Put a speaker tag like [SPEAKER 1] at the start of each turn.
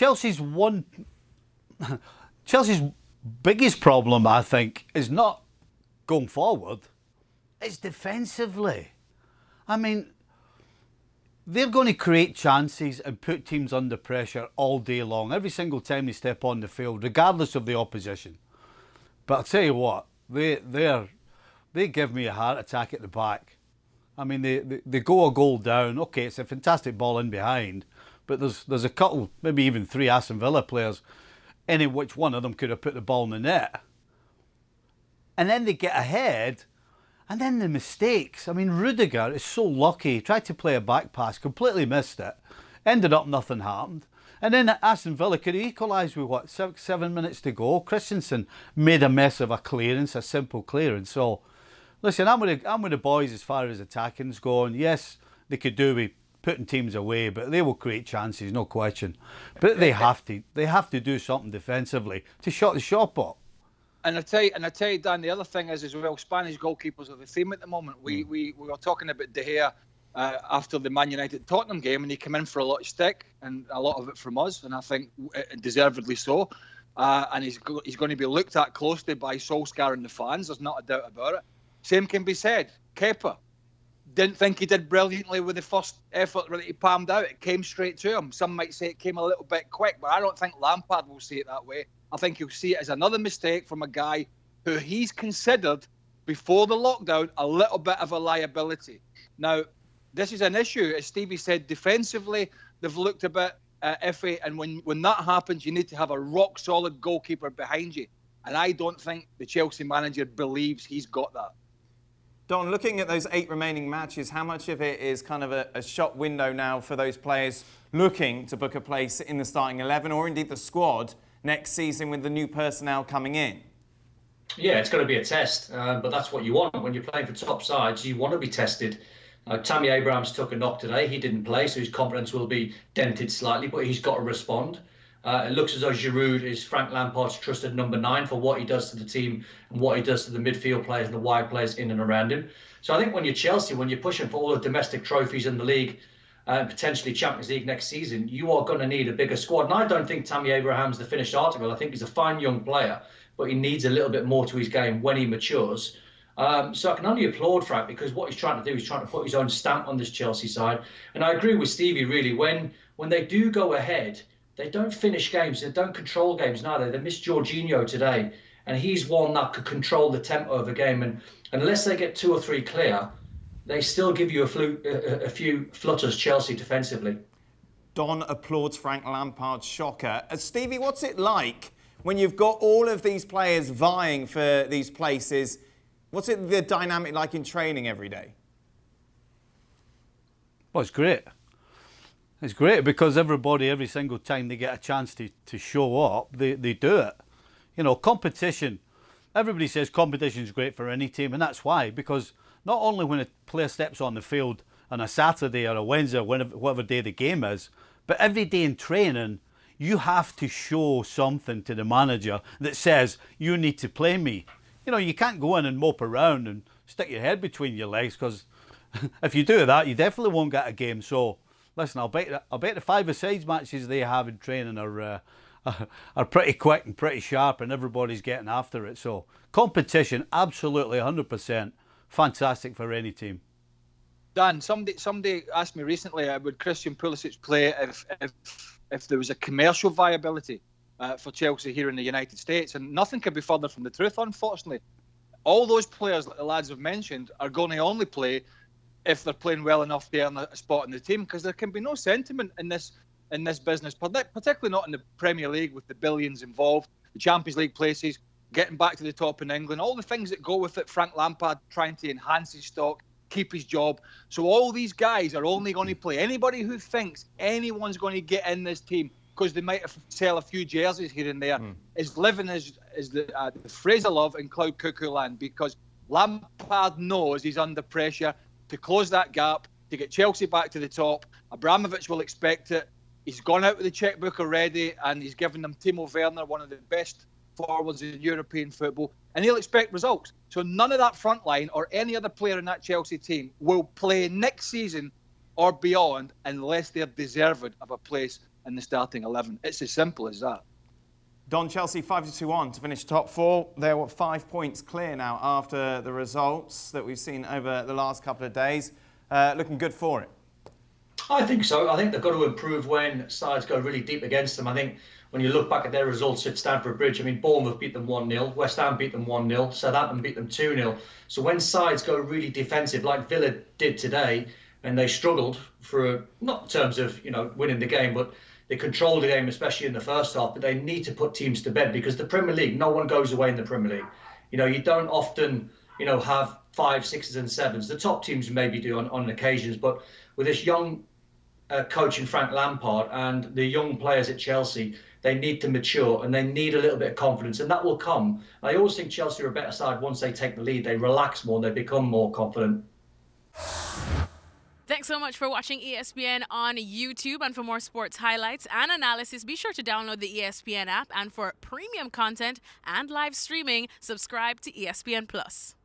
[SPEAKER 1] Chelsea's biggest problem, I think, is not going forward. It's defensively. I mean, they're going to create chances and put teams under pressure all day long, every single time they step on the field, regardless of the opposition. But I'll tell you what, they give me a heart attack at the back. I mean, they go a goal down. Okay, it's a fantastic ball in behind, but there's a couple, maybe even 3 Aston Villa players, any which one of them could have put the ball in the net. And then they get ahead, and then the mistakes. I mean, Rudiger is so lucky. He tried to play a back pass, completely missed it. Ended up nothing happened. And then Aston Villa could equalise with, what, 7 minutes to go. Christensen made a mess of a clearance, a simple clearance. So, listen, I'm with the boys as far as attacking's going. Yes, they could do with putting teams away, but they will create chances, no question. But they have to do something defensively to shut the shop up.
[SPEAKER 2] And I tell you, Dan, the other thing is as well, Spanish goalkeepers are the theme at the moment. We were talking about De Gea after the Man United Tottenham game, and he came in for a lot of stick, and a lot of it from us, and I think deservedly so. And he's going to be looked at closely by Solskjaer and the fans. There's not a doubt about it. Same can be said. Kepa didn't think he did brilliantly with the first effort that he palmed out. It came straight to him. Some might say it came a little bit quick, but I don't think Lampard will see it that way. I think he'll see it as another mistake from a guy who he's considered, before the lockdown, a little bit of a liability. Now, this is an issue. As Stevie said, defensively, they've looked a bit iffy. And when that happens, you need to have a rock-solid goalkeeper behind you. And I don't think the Chelsea manager believes he's got that.
[SPEAKER 3] Don, looking at those 8 remaining matches, how much of it is kind of a shop window now for those players looking to book a place in the starting 11 or indeed the squad next season with the new personnel coming in?
[SPEAKER 4] Yeah, it's going to be a test, but that's what you want. When you're playing for top sides, you want to be tested. Tammy Abrahams took a knock today. He didn't play, so his confidence will be dented slightly, but he's got to respond. It looks as though Giroud is Frank Lampard's trusted number 9 for what he does to the team and what he does to the midfield players and the wide players in and around him. So I think when you're Chelsea, when you're pushing for all the domestic trophies in the league, potentially Champions League next season, you are going to need a bigger squad. And I don't think Tammy Abraham's the finished article. I think he's a fine young player, but he needs a little bit more to his game when he matures. So I can only applaud Frank, because what he's trying to do is trying to put his own stamp on this Chelsea side. And I agree with Stevie, really. When they do go ahead, they don't finish games. They don't control games, neither. They missed Jorginho today, and he's one that could control the tempo of a game. And unless they get 2 or 3 clear, they still give you a few flutters, Chelsea, defensively.
[SPEAKER 3] Don applauds Frank Lampard's shocker. Stevie, what's it like when you've got all of these players vying for these places? What's the dynamic like in training every day?
[SPEAKER 1] Well, it's great. It's great because everybody, every single time they get a chance to show up, they do it. You know, competition, everybody says competition is great for any team, and that's why, because not only when a player steps on the field on a Saturday or a Wednesday or whatever day the game is, but every day in training, you have to show something to the manager that says, you need to play me. You know, you can't go in and mope around and stick your head between your legs, because if you do that, you definitely won't get a game. So, listen, I'll bet the 5-a-side matches they have in training are pretty quick and pretty sharp, and everybody's getting after it. So, competition, absolutely 100%. Fantastic for any team.
[SPEAKER 2] Dan, somebody asked me recently, would Christian Pulisic play if there was a commercial viability for Chelsea here in the United States? And nothing could be further from the truth, unfortunately. All those players that the lads have mentioned are going to only play if they're playing well enough to earn a spot in the team, because there can be no sentiment in this business, particularly not in the Premier League with the billions involved, the Champions League places, getting back to the top in England, all the things that go with it. Frank Lampard trying to enhance his stock, keep his job. So all these guys are only going to play. Anybody who thinks anyone's going to get in this team because they might sell a few jerseys here and there is living as the phrase I love in cloud cuckoo land, because Lampard knows he's under pressure to close that gap, to get Chelsea back to the top. Abramovich will expect it. He's gone out with the checkbook already, and he's given them Timo Werner, one of the best forwards in European football, and he'll expect results. So none of that front line or any other player in that Chelsea team will play next season or beyond unless they're deserved of a place in the starting 11. It's as simple as that.
[SPEAKER 3] Don, Chelsea 5-2 on to finish top 4. They're 5 points clear now after the results that we've seen over the last couple of days. Looking good for it.
[SPEAKER 4] I think so. I think they've got to improve when sides go really deep against them. I think when you look back at their results at Stamford Bridge, I mean, Bournemouth beat them 1-0, West Ham beat them 1-0, Southampton beat them 2-0. So when sides go really defensive, like Villa did today, and they struggled for, not in terms of, winning the game, but they controlled the game, especially in the first half, but they need to put teams to bed because the Premier League, no one goes away in the Premier League. You don't often, have 5, 6s and 7s. The top teams maybe do on occasions, but with this young coach in Frank Lampard and the young players at Chelsea, they need to mature and they need a little bit of confidence, and that will come. I always think Chelsea are a better side once they take the lead. They relax more and they become more confident.
[SPEAKER 5] Thanks so much for watching ESPN on YouTube. And for more sports highlights and analysis, be sure to download the ESPN app. And for premium content and live streaming, subscribe to ESPN Plus.